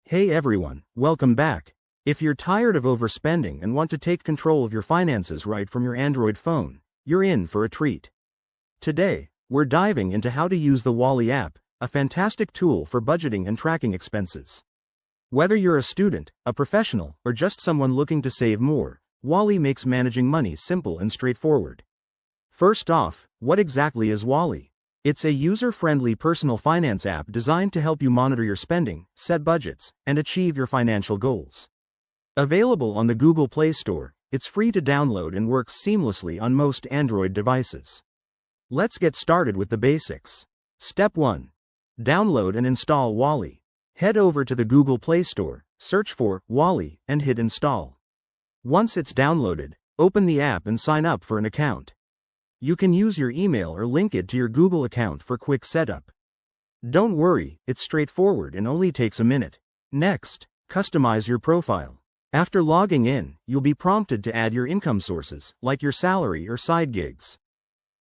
Hey everyone, welcome back. If you're tired of overspending and want to take control of your finances right from your Android phone, you're in for a treat. Today, we're diving into how to use the Wally app, a fantastic tool for budgeting and tracking expenses. Whether you're a student, a professional, or just someone looking to save more, Wally makes managing money simple and straightforward. First off, what exactly is Wally? It's a user-friendly personal finance app designed to help you monitor your spending, set budgets, and achieve your financial goals. Available on the Google Play Store, it's free to download and works seamlessly on most Android devices. Let's get started with the basics. Step 1. Download and install Wally. Head over to the Google Play Store, search for Wally, and hit install. Once it's downloaded, open the app and sign up for an account. You can use your email or link it to your Google account for quick setup. Don't worry, it's straightforward and only takes a minute. Next, customize your profile. After logging in, you'll be prompted to add your income sources, like your salary or side gigs.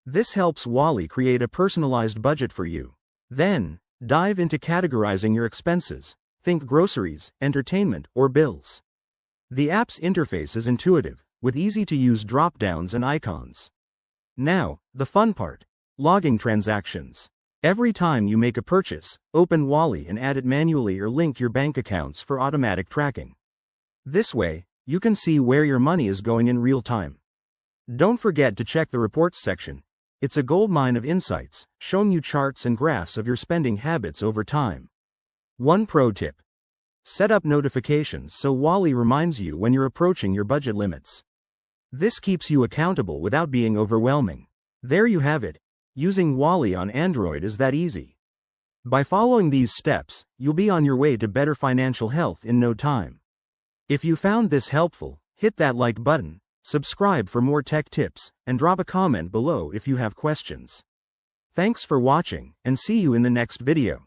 This helps Wally create a personalized budget for you. Then, dive into categorizing your expenses. Think groceries, entertainment, or bills. The app's interface is intuitive, with easy-to-use drop-downs and icons. Now, the fun part. Logging transactions. Every time you make a purchase, open Wally and add it manually or link your bank accounts for automatic tracking. This way, you can see where your money is going in real time. Don't forget to check the reports section. It's a goldmine of insights, showing you charts and graphs of your spending habits over time. One pro tip. Set up notifications so Wally reminds you when you're approaching your budget limits. This keeps you accountable without being overwhelming. There you have it. Using Wally on Android is that easy. By following these steps, you'll be on your way to better financial health in no time. If you found this helpful, hit that like button, subscribe for more tech tips, and drop a comment below if you have questions. Thanks for watching, and see you in the next video.